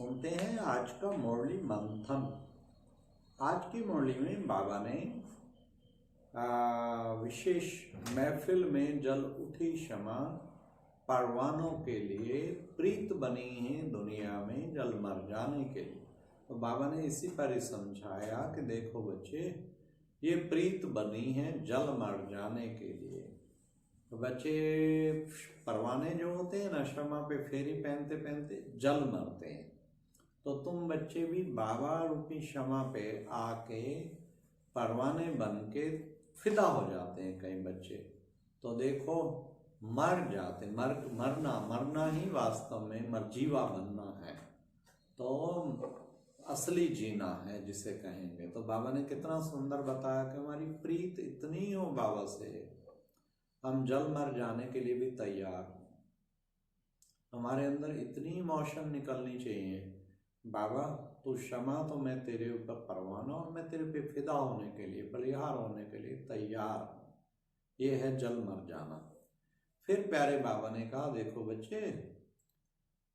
सुनते हैं आज का मुरली मंथन। आज की मुरली में बाबा ने विशेष महफिल में जल उठी क्षमा, परवानों के लिए प्रीत बनी है दुनिया में जल मर जाने के लिए। तो बाबा ने इसी पर ही समझाया कि देखो बच्चे, ये प्रीत बनी है जल मर जाने के लिए। तो बच्चे परवाने जो होते हैं ना, क्षमा पे फेरी पहनते पहनते जल मरते हैं। तो तुम बच्चे भी बाबा रूपी क्षमा पे आके परवाने बन के फिदा हो जाते हैं कई बच्चे। तो देखो मर जाते, मरना ही वास्तव में मरजीवा बनना है, तो असली जीना है जिसे कहेंगे। तो बाबा ने कितना सुंदर बताया कि हमारी प्रीत इतनी हो बाबा से, हम जल मर जाने के लिए भी तैयार हो। हमारे अंदर इतनी इमोशन निकलनी चाहिए, बाबा तू क्षमा, तो मैं तेरे ऊपर परवाना और मैं तेरे पे फिदा होने के लिए, बलिहार होने के लिए तैयार हूँ। ये है जल मर जाना। फिर प्यारे बाबा ने कहा देखो बच्चे,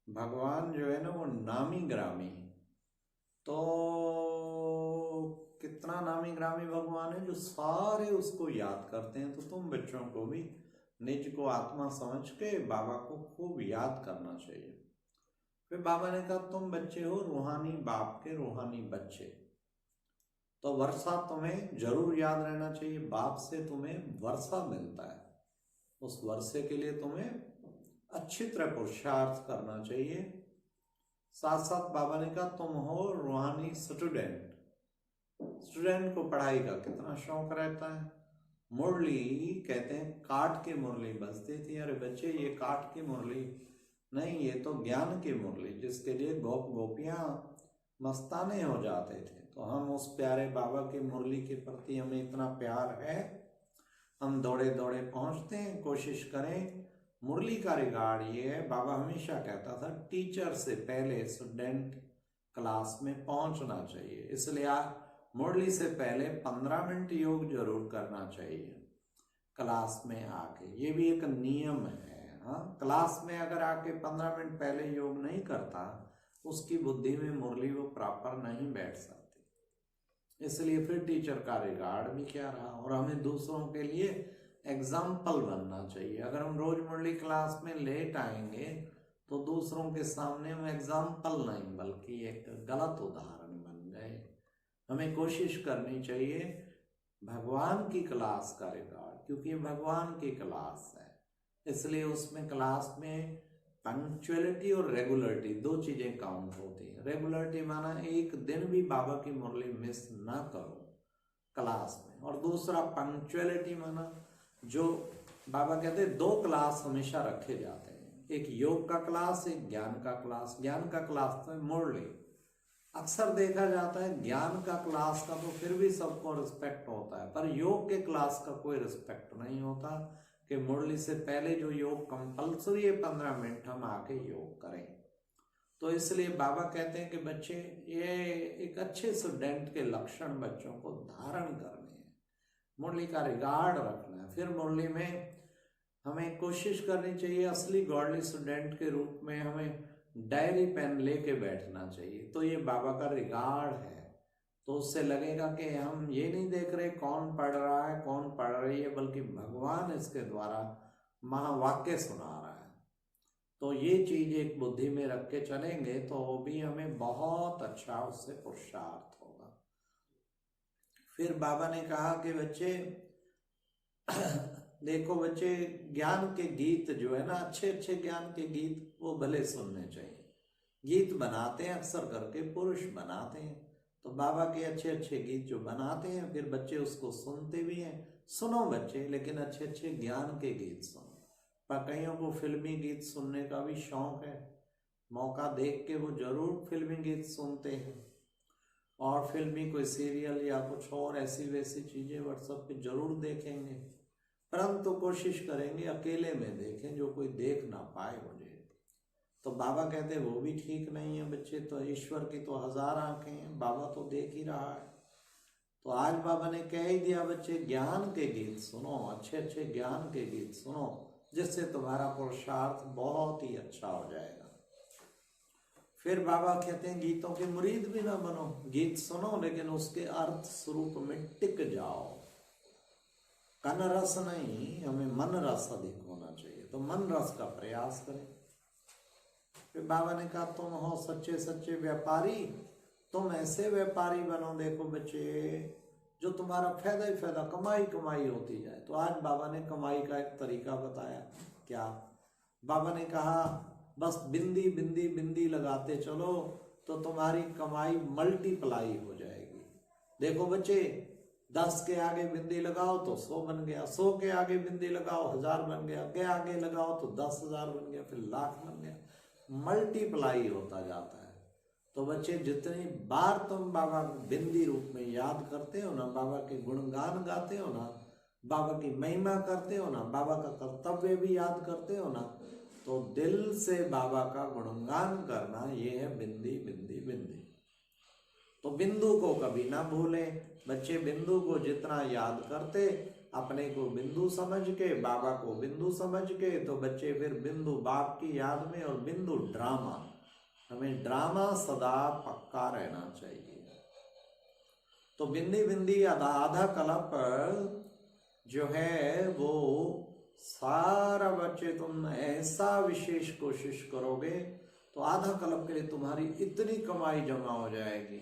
भगवान जो है ना वो नामी ग्रामी, तो कितना नामी ग्रामी भगवान है जो सारे उसको याद करते हैं। तो तुम बच्चों को भी निज को आत्मा समझ के बाबा को खूब याद करना चाहिए। फिर बाबा ने कहा तुम बच्चे हो रूहानी बाप के रूहानी बच्चे, तो वर्षा तुम्हें जरूर याद रहना चाहिए। बाप से तुम्हें वर्षा मिलता है, उस वर्षे के लिए तुम्हें अच्छी तरह पुरुषार्थ करना चाहिए। साथ साथ बाबा ने कहा तुम हो रूहानी स्टूडेंट, स्टूडेंट को पढ़ाई का कितना शौक रहता है। मुरली कहते हैं काठ की मुरली बजती थी। अरे बच्चे ये काठ की मुरली नहीं, ये तो ज्ञान की मुरली, जिसके लिए गोप गोपियां मस्ताने हो जाते थे। तो हम उस प्यारे बाबा की मुरली के प्रति हमें इतना प्यार है, हम दौड़े दौड़े पहुंचते हैं। कोशिश करें, मुरली का रिगार्ड ये है, बाबा हमेशा कहता था टीचर से पहले स्टूडेंट क्लास में पहुंचना चाहिए। इसलिए मुरली से पहले 15 मिनट योग जरूर करना चाहिए क्लास में आके। ये भी एक नियम है। हाँ, क्लास में अगर आके 15 मिनट पहले योग नहीं करता, उसकी बुद्धि में मुरली वो प्रॉपर नहीं बैठ सकती। इसलिए फिर टीचर का रिगार्ड भी क्या रहा। और हमें दूसरों के लिए एग्जाम्पल बनना चाहिए। अगर हम रोज मुरली क्लास में लेट आएंगे तो दूसरों के सामने हम एग्जाम्पल नहीं बल्कि एक गलत उदाहरण बन गए। हमें कोशिश करनी चाहिए भगवान की क्लास का रिगार्ड, क्योंकि भगवान की क्लास है, इसलिए उसमें क्लास में पंक्चुअलिटी और रेगुलरिटी दो चीजें काउंट होती है। रेगुलरिटी माना एक दिन भी बाबा की मुरली मिस ना करो क्लास में, और दूसरा पंक्चुअलिटी माना जो बाबा कहते हैं 2 क्लास हमेशा रखे जाते हैं, एक योग का क्लास, एक ज्ञान का क्लास। ज्ञान का क्लास तो मुरली। अक्सर देखा जाता है ज्ञान का क्लास का तो फिर भी सबको रिस्पेक्ट होता है, पर योग के क्लास का कोई रिस्पेक्ट नहीं होता कि मुरली से पहले जो योग कंपल्सरी है 15 मिनट हम आके योग करें। तो इसलिए बाबा कहते हैं कि बच्चे, ये एक अच्छे स्टूडेंट के लक्षण बच्चों को धारण करने हैं, मुरली का रिगार्ड रखना है। फिर मुरली में हमें कोशिश करनी चाहिए असली गॉडली स्टूडेंट के रूप में हमें डायरी पेन लेके बैठना चाहिए। तो ये बाबा का रिगार्ड है। तो उससे लगेगा कि हम ये नहीं देख रहे कौन पढ़ रहा है कौन पढ़ रही है, बल्कि भगवान इसके द्वारा महावाक्य सुना रहा है। तो ये चीज एक बुद्धि में रख के चलेंगे तो भी हमें बहुत अच्छा उससे पुरुषार्थ होगा। फिर बाबा ने कहा कि बच्चे देखो बच्चे, ज्ञान के गीत जो है ना, अच्छे अच्छे ज्ञान के गीत वो भले सुनने चाहिए। गीत बनाते हैं अक्सर करके पुरुष बनाते हैं, तो बाबा के अच्छे अच्छे गीत जो बनाते हैं फिर बच्चे उसको सुनते भी हैं। सुनो बच्चे, लेकिन अच्छे अच्छे ज्ञान के गीत सुनो। पर कईयों को फिल्मी गीत सुनने का भी शौक है, मौका देख के वो जरूर फिल्मी गीत सुनते हैं, और फिल्मी कोई सीरियल या कुछ और ऐसी वैसी चीजें व्हाट्सएप पे जरूर देखेंगे, परंतु कोशिश करेंगे अकेले में देखें, जो कोई देख ना पाए मुझे। तो बाबा कहते हैं वो भी ठीक नहीं है बच्चे, तो ईश्वर की तो 1000 आंखें हैं, बाबा तो देख ही रहा है। तो आज बाबा ने कह ही दिया बच्चे, ज्ञान के गीत सुनो, अच्छे अच्छे ज्ञान के गीत सुनो, जिससे तुम्हारा पुरुषार्थ बहुत ही अच्छा हो जाएगा। फिर बाबा कहते हैं गीतों के मुरीद भी ना बनो, गीत सुनो लेकिन उसके अर्थ स्वरूप में टिक जाओ। कन रस नहीं, हमें मन रस अधिक होना चाहिए, तो मन रस का प्रयास करें। फिर बाबा ने कहा तुम हो सच्चे सच्चे व्यापारी, तुम ऐसे व्यापारी बनो देखो बच्चे जो तुम्हारा फायदा ही फायदा, कमाई कमाई होती जाए। तो आज बाबा ने कमाई का एक तरीका बताया। क्या? बाबा ने कहा बस बिंदी बिंदी बिंदी लगाते चलो तो तुम्हारी कमाई मल्टीप्लाई हो जाएगी। देखो बच्चे, 10 के आगे बिंदी लगाओ तो 100 बन गया, 100 के आगे बिंदी लगाओ 1000 बन गया, के आगे लगाओ तो 10,000 बन गया, फिर लाख बन गया, मल्टीप्लाई होता जाता है। तो बच्चे जितनी बार तुम बाबा बिंदी रूप में याद करते हो ना, बाबा के गुणगान गाते हो ना, बाबा की महिमा करते हो ना, बाबा का कर्तव्य भी याद करते हो ना, तो दिल से बाबा का गुणगान करना, ये है बिंदी बिंदी बिंदी। तो बिंदु को कभी ना भूलें बच्चे, बिंदु को जितना याद करते, अपने को बिंदु समझ के, बाबा को बिंदु समझ के, तो बच्चे फिर बिंदु बाप की याद में, और बिंदु ड्रामा, हमें ड्रामा सदा पक्का रहना चाहिए। तो बिंदी बिंदी आधा कल्प जो है वो सारा बच्चे तुम ऐसा विशेष कोशिश करोगे तो आधा कल्प के लिए तुम्हारी इतनी कमाई जमा हो जाएगी।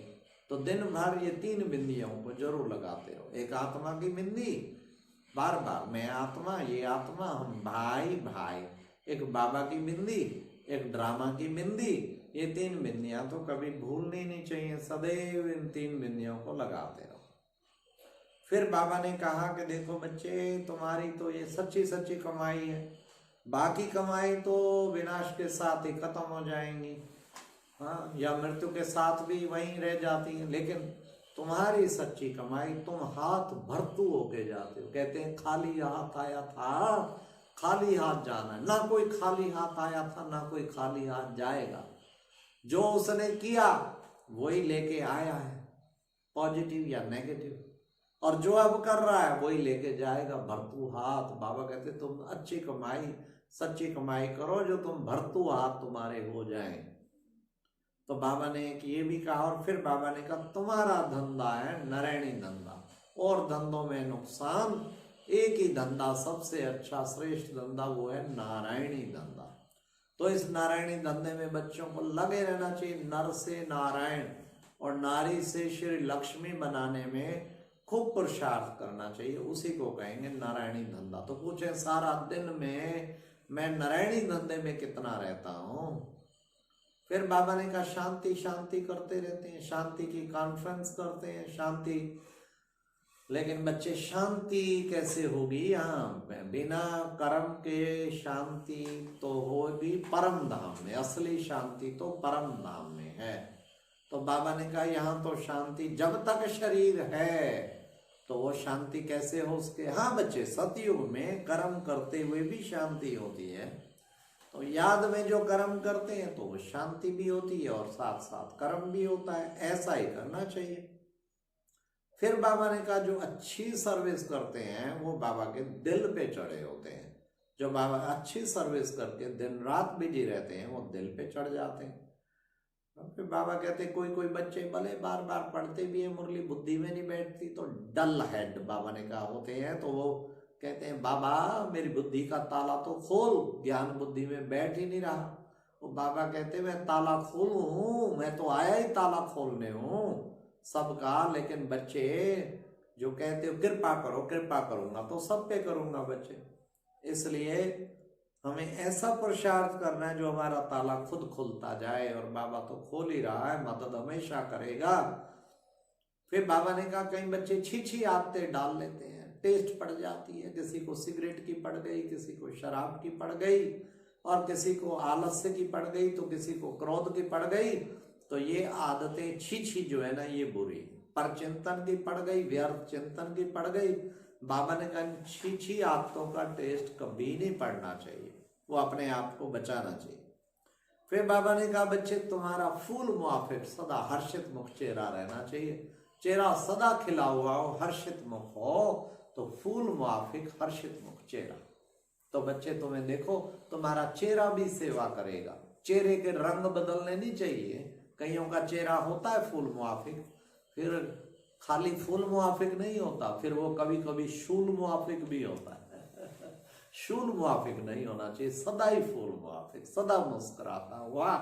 तो दिन भर ये 3 बिंदियों को जरूर लगाते रहो। एक आत्मा की बिंदी, बार बार मैं आत्मा, ये आत्मा, हम भाई भाई। एक बाबा की बिंदी, एक ड्रामा की बिंदी, ये 3 बिंदियां तो कभी भूलनी नहीं चाहिए, सदैव इन 3 बिंदियों को लगाते रहो। फिर बाबा ने कहा कि देखो बच्चे, तुम्हारी तो ये सच्ची सच्ची कमाई है, बाकी कमाई तो विनाश के साथ ही खत्म हो जाएंगी, हाँ, या मृत्यु के साथ भी वहीं रह जाती है, लेकिन तुम्हारी सच्ची कमाई, तुम हाथ भरतू होके जाते हो। कहते हैं खाली हाथ आया था, खाली हाथ जाना है, ना कोई खाली हाथ आया था, ना कोई खाली हाथ जाएगा। जो उसने किया वही लेके आया है, पॉजिटिव या नेगेटिव, और जो अब कर रहा है वही लेके जाएगा भरतू हाथ। बाबा कहते तुम अच्छी कमाई, सच्ची कमाई करो जो तुम भरतू हाथ तुम्हारे हो जाएं। तो बाबा ने ये भी कहा, और फिर बाबा ने कहा तुम्हारा धंधा है नारायणी धंधा, और धंधों में नुकसान, एक ही धंधा सबसे अच्छा श्रेष्ठ धंधा, वो है नारायणी धंधा। तो इस नारायणी धंधे में बच्चों को लगे रहना चाहिए, नर से नारायण और नारी से श्री लक्ष्मी बनाने में खूब पुरुषार्थ करना चाहिए, उसी को कहेंगे नारायणी धंधा। तो पूछे सारा दिन में मैं नारायणी धंधे में कितना रहता हूँ? फिर बाबा ने कहा शांति शांति करते रहते हैं, शांति की कॉन्फ्रेंस करते हैं, शांति। लेकिन बच्चे शांति कैसे होगी? यहाँ बिना कर्म के शांति तो होगी परम धाम में, असली शांति तो परम धाम में है। तो बाबा ने कहा यहाँ तो शांति जब तक शरीर है तो वो शांति कैसे हो उसके? हाँ बच्चे, सतयुग में कर्म करते हुए भी शांति होती है। तो याद में जो कर्म करते हैं तो वो शांति भी होती है और साथ साथ कर्म भी होता है, ऐसा ही करना चाहिए। फिर बाबा ने कहा जो अच्छी सर्विस करते हैं वो बाबा के दिल पे चढ़े होते हैं। जो बाबा अच्छी सर्विस करके दिन रात बिजी रहते हैं वो दिल पे चढ़ जाते हैं। फिर बाबा कहते हैं कोई कोई बच्चे भले बार बार पढ़ते भी है, मुरली बुद्धि में नहीं बैठती, तो डल हेड बाबा ने कहा होते हैं। तो वो कहते हैं बाबा मेरी बुद्धि का ताला तो खोल, ज्ञान बुद्धि में बैठ ही नहीं रहा। वो बाबा कहते मैं ताला खोलूं, मैं तो आया ही ताला खोलने हूँ सबका। लेकिन बच्चे जो कहते हो कृपा करो, कृपा करूंगा तो सब पे करूंगा बच्चे, इसलिए हमें ऐसा पुरुषार्थ करना है जो हमारा ताला खुद खुलता जाए, और बाबा तो खोल ही रहा है, मदद हमेशा करेगा। फिर बाबा ने कहा कई बच्चे छी आदतें डाल लेते हैं, टेस्ट पड़ जाती है, किसी को सिगरेट की पड़ गई, किसी को शराब की पड़ गई, और किसी को आलस्य की पड़ गई, तो किसी को क्रोध की पड़ गई। तो ये आदतें छी जो है ना ये बुरी, पर चिंतन की पड़ गई, व्यर्थ चिंतन की पड़ गई। बाबा ने कहा छी आदतों का टेस्ट कभी नहीं पड़ना चाहिए, वो अपने आप को बचाना चाहिए। फिर बाबा ने कहा बच्चे तुम्हारा फूल मुआफिक सदा हर्षित मुख चेहरा रहना चाहिए, चेहरा सदा खिला हुआ हो, हर्षित मुख हो, तो फूल मुआफिक हर्षित मुख चेहरा। तो बच्चे तुम्हें देखो तुम्हारा चेहरा भी सेवा करेगा, चेहरे के रंग बदलने नहीं चाहिए। कईयों का चेहरा होता है फूल मुआफिक, फिर खाली फूल मुआफिक नहीं होता, फिर वो कभी कभी शूल मुआफिक भी होता है। शूल मुआफिक नहीं होना चाहिए, सदा ही फूल मुआफिक, सदा मुस्कुराता हुआ।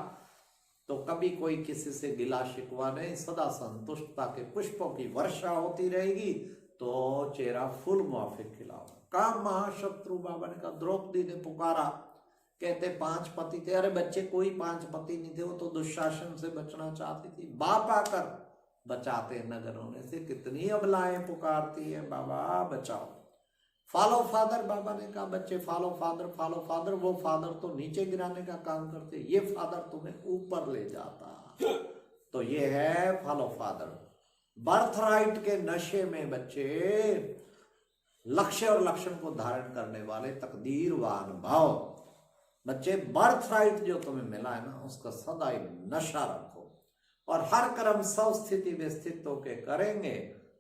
तो कभी कोई किसी से गिला शिकवा नहीं, सदा संतुष्टता के पुष्पों की वर्षा होती रहेगी, तो चेहरा फूल मुआफिक खिला होगा। काम महाशत्रु बाबा ने कहा, द्रौपदी ने पुकारा, कहते 5 पति थे। अरे बच्चे कोई 5 पति नहीं थे, वो तो दुशासन से बचना चाहती थी। बाप आकर बचाते नगर होने से। कितनी अबलाएं पुकारती है, बाबा बचाओ। फॉलो फादर, बाबा ने कहा बच्चे फॉलो फादर, फॉलो फादर। वो फादर तो नीचे गिराने का काम करते, ये फादर तुम्हें ऊपर ले जाता। तो ये है फॉलो फादर। बर्थ राइट के नशे में बच्चे, लक्ष्य और लक्षण को धारण करने वाले तकदीरवान भाव बच्चे, बर्थ राइट जो तुम्हें मिला है ना, उसका सदा ही नशा रखो। और हर कर्म सब स्थिति में स्थित होके करेंगे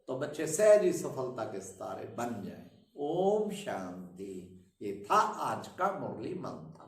तो बच्चे सहज ही सफलता के सितारे बन जाए। ओम शांति। ये था आज का मुरली मंत्र।